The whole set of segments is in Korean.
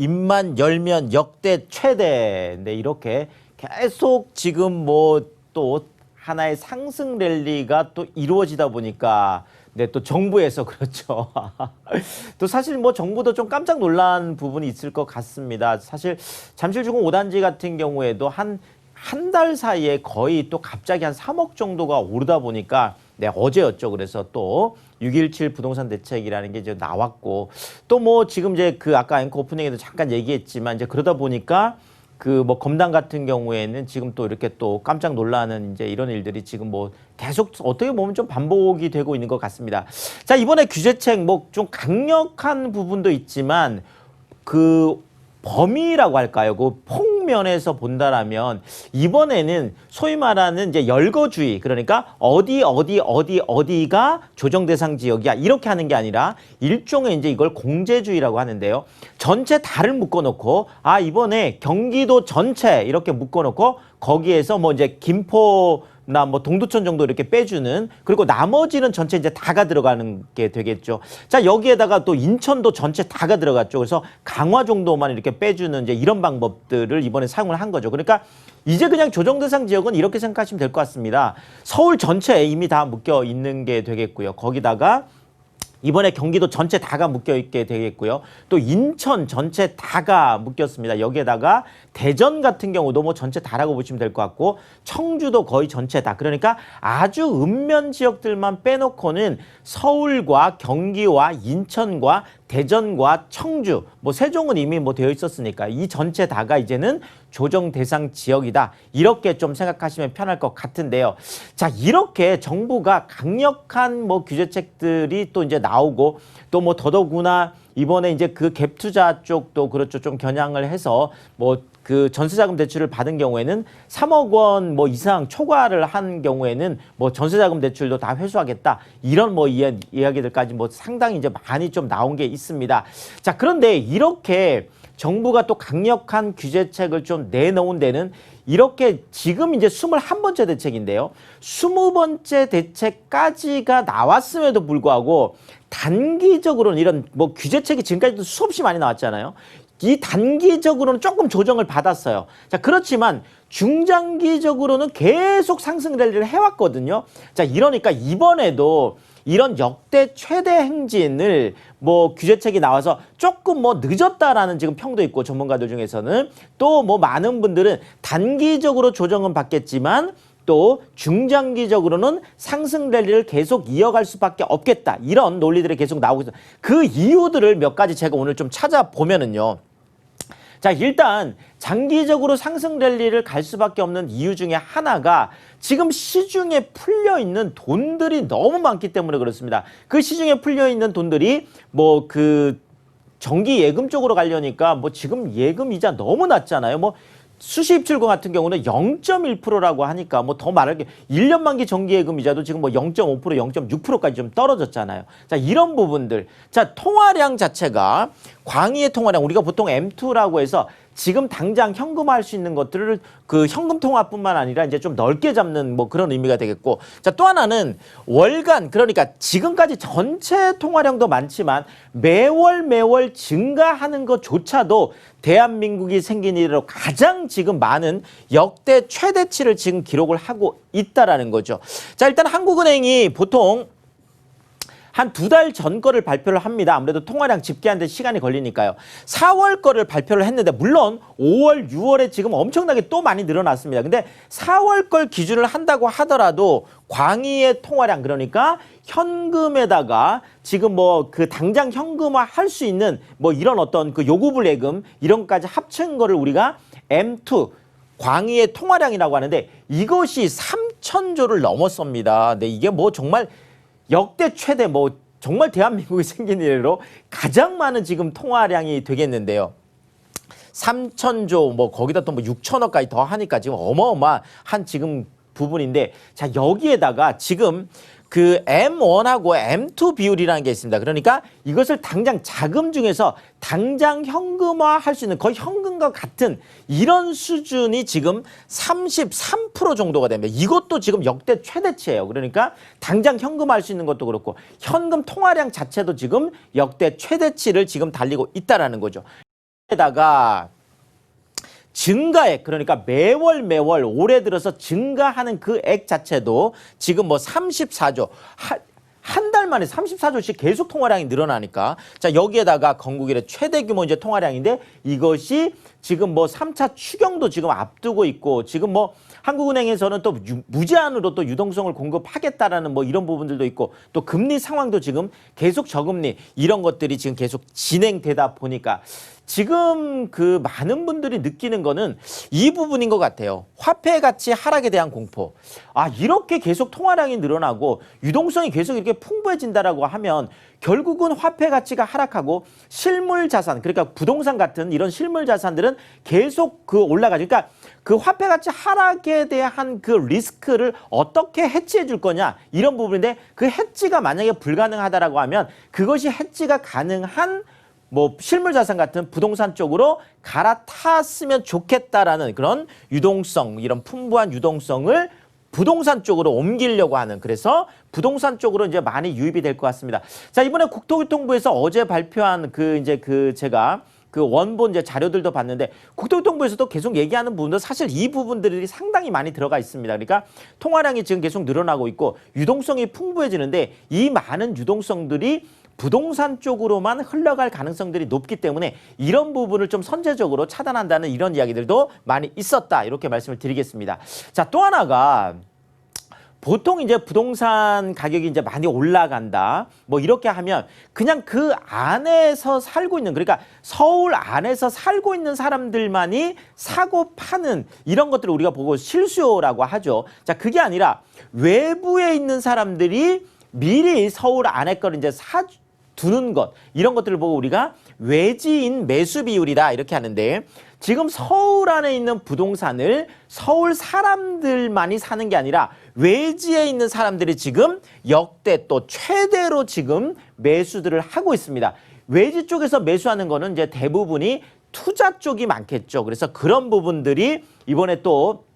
입만 열면 역대 최대. 네, 이렇게 계속 지금 뭐 또 하나의 상승 랠리가 또 이루어지다 보니까 네, 또 정부에서 그렇죠. 또 사실 뭐 정부도 좀 깜짝 놀란 부분이 있을 것 같습니다. 사실 잠실주공 5단지 같은 경우에도 한 달 사이에 거의 또 갑자기 한 3억 정도가 오르다 보니까 네, 어제였죠. 그래서 또 6.17 부동산 대책이라는 게 이제 나왔고 또 뭐 지금 이제 그 아까 앵커 오프닝에도 잠깐 얘기했지만 이제 그러다 보니까 그 뭐 검단 같은 경우에는 지금 또 이렇게 또 깜짝 놀라는 이제 이런 일들이 지금 뭐 계속 어떻게 보면 좀 반복이 되고 있는 것 같습니다. 자, 이번에 규제책 뭐 좀 강력한 부분도 있지만 그 범위라고 할까요? 그 폭면에서 본다라면 이번에는 소위 말하는 이제 열거주의, 그러니까 어디가 조정 대상 지역이야 이렇게 하는 게 아니라 일종의 이제 이걸 공제주의라고 하는데요. 전체 다를 묶어놓고 아 이번에 경기도 전체 이렇게 묶어놓고 거기에서 뭐 이제 김포나 뭐 동두천 정도 이렇게 빼주는, 그리고 나머지는 전체 이제 다가 들어가는 게 되겠죠. 자, 여기에다가 또 인천도 전체 다가 들어갔죠. 그래서 강화 정도만 이렇게 빼주는 이제 이런 방법들을 이번에 사용을 한 거죠. 그러니까 이제 그냥 조정 대상 지역은 이렇게 생각하시면 될 것 같습니다. 서울 전체에 이미 다 묶여 있는 게 되겠고요. 거기다가 이번에 경기도 전체 다가 묶여있게 되겠고요. 또 인천 전체 다가 묶였습니다. 여기에다가 대전 같은 경우도 뭐 전체 다라고 보시면 될 것 같고 청주도 거의 전체 다. 그러니까 아주 읍면 지역들만 빼놓고는 서울과 경기와 인천과 대전과 청주, 뭐 세종은 이미 뭐 되어 있었으니까 이 전체 다가 이제는 조정 대상 지역이다. 이렇게 좀 생각하시면 편할 것 같은데요. 자, 이렇게 정부가 강력한 뭐 규제책들이 또 이제 나오고 또 뭐 더더구나 이번에 이제 그 갭 투자 쪽도 그렇죠. 좀 겨냥을 해서 뭐 그 전세자금 대출을 받은 경우에는 3억 원 뭐 이상 초과를 한 경우에는 뭐 전세자금 대출도 다 회수하겠다. 이런 뭐 이야기들까지 뭐 상당히 이제 많이 좀 나온 게 있습니다. 자, 그런데 이렇게 정부가 또 강력한 규제책을 좀 내놓은 데는 이렇게 지금 이제 21번째 대책인데요. 20번째 대책까지가 나왔음에도 불구하고 단기적으로는 이런 뭐 규제책이 지금까지도 수없이 많이 나왔잖아요. 이 단기적으로는 조금 조정을 받았어요. 자, 그렇지만 중장기적으로는 계속 상승 랠리를 해왔거든요. 자, 이러니까 이번에도 이런 역대 최대 행진을 뭐 규제책이 나와서 조금 뭐 늦었다라는 지금 평도 있고 전문가들 중에서는 또 뭐 많은 분들은 단기적으로 조정은 받겠지만 또 중장기적으로는 상승 랠리를 계속 이어갈 수밖에 없겠다. 이런 논리들이 계속 나오고 있어요. 그 이유들을 몇 가지 제가 오늘 좀 찾아보면은요. 자, 일단 장기적으로 상승 랠리를 갈 수밖에 없는 이유 중에 하나가 지금 시중에 풀려있는 돈들이 너무 많기 때문에 그렇습니다. 그 시중에 풀려있는 돈들이 뭐 그 정기 예금 쪽으로 가려니까 뭐 지금 예금 이자 너무 낮잖아요. 뭐 수시입출금 같은 경우는 0.1%라고 하니까 뭐 더 말할 게 1년 만기 정기예금 이자도 지금 뭐 0.5%, 0.6%까지 좀 떨어졌잖아요. 자, 이런 부분들. 자, 통화량 자체가 광의의 통화량, 우리가 보통 M2라고 해서 지금 당장 현금화할 수 있는 것들을 그 현금 통화뿐만 아니라 이제 좀 넓게 잡는 뭐 그런 의미가 되겠고. 자, 또 하나는 월간, 그러니까 지금까지 전체 통화량도 많지만 매월 증가하는 것조차도 대한민국이 생긴 이래로 가장 지금 많은 역대 최대치를 지금 기록을 하고 있다라는 거죠. 자, 일단 한국은행이 보통 한 2달 전 거를 발표를 합니다. 아무래도 통화량 집계하는 데 시간이 걸리니까요. 4월 거를 발표를 했는데 물론 5월, 6월에 지금 엄청나게 또 많이 늘어났습니다. 근데 4월 걸 기준을 한다고 하더라도 광의의 통화량, 그러니까 현금에다가 지금 뭐 그 당장 현금화 할 수 있는 뭐 이런 어떤 그 요구불예금 이런 것까지 합친 거를 우리가 M2 광의의 통화량이라고 하는데 이것이 3,000조를 넘었습니다. 네, 이게 뭐 정말 역대 최대 뭐 정말 대한민국이 생긴 이래로 가장 많은 지금 통화량이 되겠는데요. 3,000조 뭐 거기다 또 뭐 6천억까지 더 하니까 지금 어마어마한 지금 부분인데, 자, 여기에다가 지금 그 M1하고 M2 비율이라는 게 있습니다. 그러니까 이것을 당장 자금 중에서 당장 현금화 할 수 있는 거의 현금과 같은 이런 수준이 지금 33% 정도가 됩니다. 이것도 지금 역대 최대치예요. 그러니까 당장 현금화 할 수 있는 것도 그렇고 현금 통화량 자체도 지금 역대 최대치를 지금 달리고 있다라는 거죠. 에다가 증가액, 그러니까 매월 올해 들어서 증가하는 그 액 자체도 지금 뭐 34조, 한 달 만에 34조씩 계속 통화량이 늘어나니까. 자, 여기에다가 건국 이래 최대 규모 이제 통화량인데 이것이 지금 뭐 3차 추경도 지금 앞두고 있고, 지금 뭐 한국은행에서는 또 무제한으로 또 유동성을 공급하겠다라는 뭐 이런 부분들도 있고, 또 금리 상황도 지금 계속 저금리 이런 것들이 지금 계속 진행되다 보니까 지금 그 많은 분들이 느끼는 거는 이 부분인 것 같아요. 화폐 가치 하락에 대한 공포. 아, 이렇게 계속 통화량이 늘어나고 유동성이 계속 이렇게 풍부해진다라고 하면 결국은 화폐 가치가 하락하고 실물 자산, 그러니까 부동산 같은 이런 실물 자산들은 계속 그 올라가죠. 그러니까 그 화폐 가치 하락에 대한 그 리스크를 어떻게 해지해 줄 거냐, 이런 부분인데, 그 해지가 만약에 불가능하다라고 하면 그것이 해지가 가능한 뭐 실물 자산 같은 부동산 쪽으로 갈아탔으면 좋겠다라는 그런 유동성, 이런 풍부한 유동성을 부동산 쪽으로 옮기려고 하는, 그래서 부동산 쪽으로 이제 많이 유입이 될 것 같습니다. 자, 이번에 국토교통부에서 어제 발표한 그 이제 그 제가 그 원본 이제 자료들도 봤는데, 국토교통부에서도 계속 얘기하는 부분도 사실 이 부분들이 상당히 많이 들어가 있습니다. 그러니까 통화량이 지금 계속 늘어나고 있고 유동성이 풍부해지는데, 이 많은 유동성들이 부동산 쪽으로만 흘러갈 가능성들이 높기 때문에 이런 부분을 좀 선제적으로 차단한다는 이런 이야기들도 많이 있었다, 이렇게 말씀을 드리겠습니다. 자, 또 하나가 보통 이제 부동산 가격이 이제 많이 올라간다, 뭐 이렇게 하면 그냥 그 안에서 살고 있는, 그러니까 서울 안에서 살고 있는 사람들만이 사고 파는 이런 것들을 우리가 보고 실수요라고 하죠. 자, 그게 아니라 외부에 있는 사람들이 미리 서울 안에 거를 이제 두는 것, 이런 것들을 보고 우리가 외지인 매수 비율이다, 이렇게 하는데, 지금 서울 안에 있는 부동산을 서울 사람들만이 사는 게 아니라 외지에 있는 사람들이 지금 역대 또 최대로 지금 매수들을 하고 있습니다. 외지 쪽에서 매수하는 거는 이제 대부분이 투자 쪽이 많겠죠. 그래서 그런 부분들이 이번에 또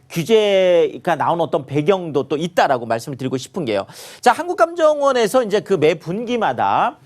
규제가 나온 어떤 배경도 또 있다라고 말씀을 드리고 싶은 게요. 자, 한국감정원에서 이제 그 매 분기마다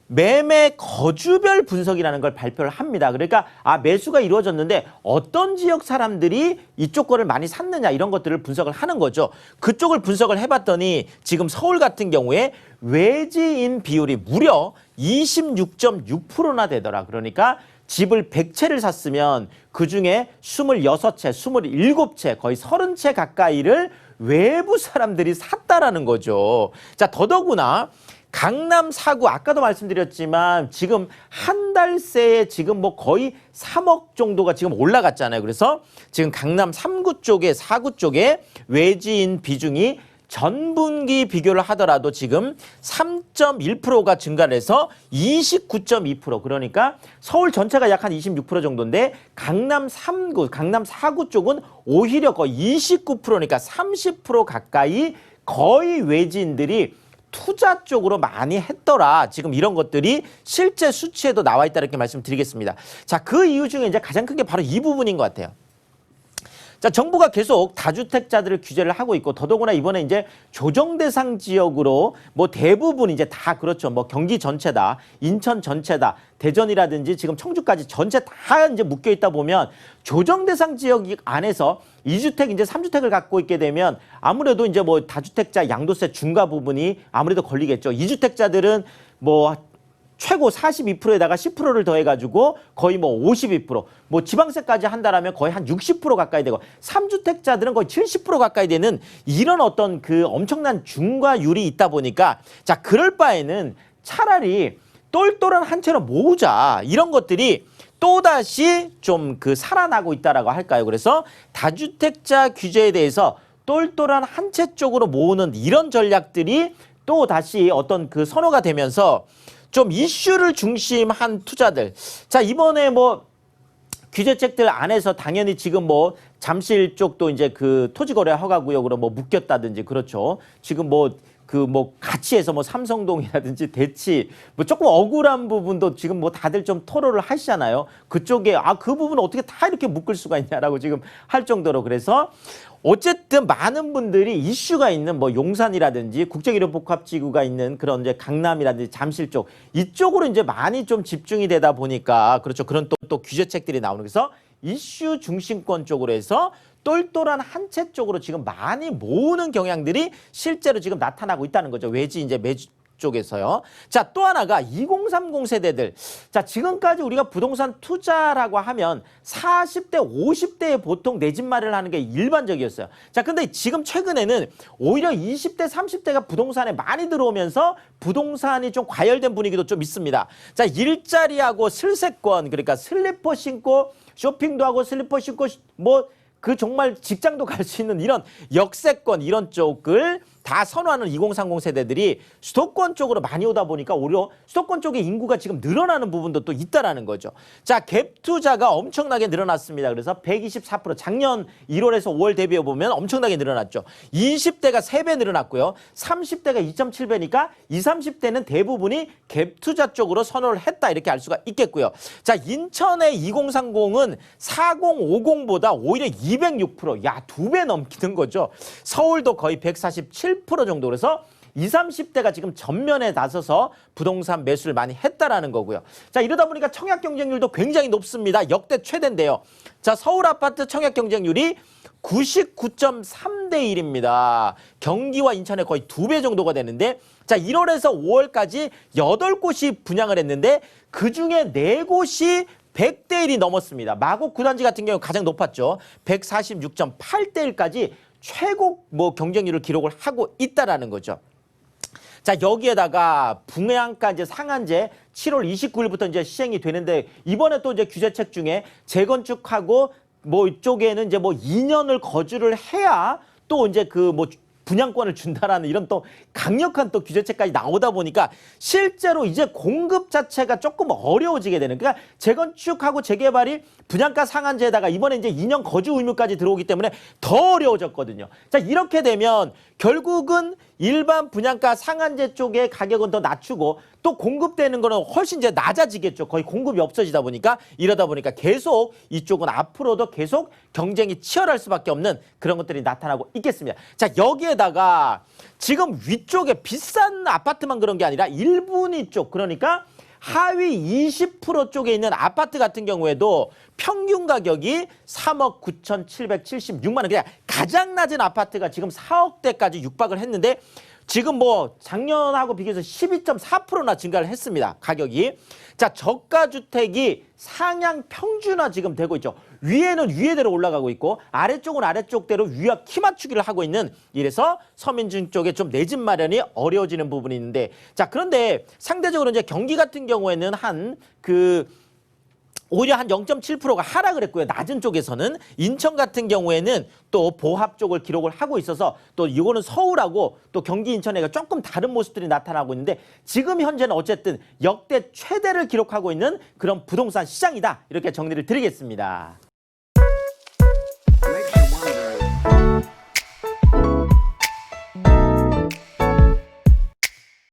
매매 거주별 분석이라는 걸 발표를 합니다. 그러니까 매수가 이루어졌는데 어떤 지역 사람들이 이쪽 거를 많이 샀느냐, 이런 것들을 분석을 하는 거죠. 그쪽을 분석을 해봤더니 지금 서울 같은 경우에 외지인 비율이 무려 26.6%나 되더라. 그러니까 집을 100채를 샀으면 그중에 26채, 27채, 거의 30채 가까이를 외부 사람들이 샀다라는 거죠. 자, 더더구나 강남 4구, 아까도 말씀드렸지만 지금 한 달 새에 지금 뭐 거의 3억 정도가 지금 올라갔잖아요. 그래서 지금 강남 3구 쪽에, 4구 쪽에 외지인 비중이 전분기 비교를 하더라도 지금 3.1%가 증가를 해서 29.2%, 그러니까 서울 전체가 약 한 26% 정도인데 강남 3구, 강남 4구 쪽은 오히려 거의 29%니까 30% 가까이 거의 외지인들이 투자 쪽으로 많이 했더라. 지금 이런 것들이 실제 수치에도 나와 있다, 이렇게 말씀드리겠습니다. 자, 그 이유 중에 이제 가장 큰 게 바로 이 부분인 것 같아요. 자, 정부가 계속 다주택자들을 규제를 하고 있고, 더더구나 이번에 이제 조정 대상 지역으로 뭐 대부분 이제 다 그렇죠. 뭐 경기 전체다, 인천 전체다, 대전이라든지 지금 청주까지 전체 다 이제 묶여 있다 보면 조정 대상 지역 안에서 2주택 이제 3주택을 갖고 있게 되면 아무래도 이제 뭐 다주택자 양도세 중과 부분이 아무래도 걸리겠죠. 2주택자들은 뭐 최고 42%에다가 10%를 더해가지고 거의 뭐 52%, 뭐 지방세까지 한다라면 거의 한 60% 가까이 되고, 3주택자들은 거의 70% 가까이 되는 이런 어떤 그 엄청난 중과율이 있다 보니까, 자, 그럴 바에는 차라리 똘똘한 한 채로 모으자, 이런 것들이 또다시 좀 그 살아나고 있다라고 할까요? 그래서 다주택자 규제에 대해서 똘똘한 한 채 쪽으로 모으는 이런 전략들이 또 다시 어떤 그 선호가 되면서 좀 이슈를 중심한 투자들. 자, 이번에 뭐 규제책들 안에서 당연히 지금 뭐 잠실 쪽도 이제 그 토지거래 허가구역으로 뭐 묶였다든지, 그렇죠. 지금 뭐 같이 해서 뭐 삼성동이라든지 대치 뭐 조금 억울한 부분도 지금 뭐 다들 좀 토로를 하시잖아요. 그쪽에 그 부분 어떻게 다 이렇게 묶을 수가 있냐라고 지금 할 정도로. 그래서 어쨌든 많은 분들이 이슈가 있는 뭐 용산이라든지 국제기록복합지구가 있는 그런 이제 강남이라든지 잠실 쪽 이쪽으로 이제 많이 좀 집중이 되다 보니까 그렇죠. 그런 또 규제책들이 나오는 그래서 이슈 중심권 쪽으로 해서 똘똘한 한 채 쪽으로 지금 많이 모으는 경향들이 실제로 지금 나타나고 있다는 거죠. 외지 이제 매주 쪽에서요. 자, 또 하나가 2030 세대들. 자, 지금까지 우리가 부동산 투자라고 하면 40대, 50대에 보통 내 집 마련하는 게 일반적이었어요. 자, 근데 지금 최근에는 오히려 20대, 30대가 부동산에 많이 들어오면서 부동산이 좀 과열된 분위기도 좀 있습니다. 자, 일자리하고 슬세권, 그러니까 슬리퍼 신고 쇼핑도 하고 슬리퍼 신고 뭐 그 정말 직장도 갈 수 있는 이런 역세권 이런 쪽을 다 선호하는 2030 세대들이 수도권 쪽으로 많이 오다 보니까 오히려 수도권 쪽의 인구가 지금 늘어나는 부분도 또 있다라는 거죠. 자, 갭 투자가 엄청나게 늘어났습니다. 그래서 124% 작년 1월에서 5월 대비해 보면 엄청나게 늘어났죠. 20대가 3배 늘어났고요. 30대가 2.7배니까 20, 30대는 대부분이 갭 투자 쪽으로 선호를 했다 이렇게 알 수가 있겠고요. 자, 인천의 2030은 4050보다 오히려 206%, 야, 2배 넘기는 거죠. 서울도 거의 147% 정도. 그래서 20, 30대가 지금 전면에 나서서 부동산 매수를 많이 했다라는 거고요. 자, 이러다 보니까 청약 경쟁률도 굉장히 높습니다. 역대 최대인데요. 자, 서울 아파트 청약 경쟁률이 99.3대 1입니다. 경기와 인천의 거의 2배 정도가 되는데, 자, 1월에서 5월까지 8곳이 분양을 했는데 그중에 4곳이 100대 1이 넘었습니다. 마곡 구단지 같은 경우 가장 높았죠. 146.8대 1까지 최고 뭐 경쟁률을 기록을 하고 있다라는 거죠. 자, 여기에다가 분양가 이제 상한제 7월 29일부터 이제 시행이 되는데 이번에 또 이제 규제책 중에 재건축하고 뭐 이쪽에는 이제 뭐 2년을 거주를 해야 또 이제 그 뭐 분양권을 준다라는 이런 또 강력한 또 규제책까지 나오다 보니까 실제로 이제 공급 자체가 조금 어려워지게 되는, 그러니까 재건축하고 재개발이 분양가 상한제에다가 이번에 이제 2년 거주 의무까지 들어오기 때문에 더 어려워졌거든요. 자, 이렇게 되면 결국은 일반 분양가 상한제 쪽의 가격은 더 낮추고 또 공급되는 거는 훨씬 이제 낮아지겠죠. 거의 공급이 없어지다 보니까 이러다 보니까 계속 이쪽은 앞으로도 계속 경쟁이 치열할 수밖에 없는 그런 것들이 나타나고 있겠습니다. 자, 여기에다가 지금 위쪽에 비싼 아파트만 그런 게 아니라 1분위 쪽, 그러니까 하위 20% 쪽에 있는 아파트 같은 경우에도 평균 가격이 3억 9,776만 원. 그냥 가장 낮은 아파트가 지금 4억대까지 육박을 했는데 지금 뭐 작년하고 비교해서 12.4%나 증가를 했습니다. 가격이. 자, 저가 주택이 상향 평준화 지금 되고 있죠. 위에는 위에대로 올라가고 있고 아래쪽은 아래쪽대로 위와 키 맞추기를 하고 있는, 이래서 서민층 쪽에 좀 내 집 마련이 어려워지는 부분이 있는데, 자, 그런데 상대적으로 이제 경기 같은 경우에는 오히려 한 0.7%가 하락을 했고요. 낮은 쪽에서는. 인천 같은 경우에는 또 보합 쪽을 기록을 하고 있어서 또 이거는 서울하고 또 경기 인천에가 조금 다른 모습들이 나타나고 있는데 지금 현재는 어쨌든 역대 최대를 기록하고 있는 그런 부동산 시장이다. 이렇게 정리를 드리겠습니다.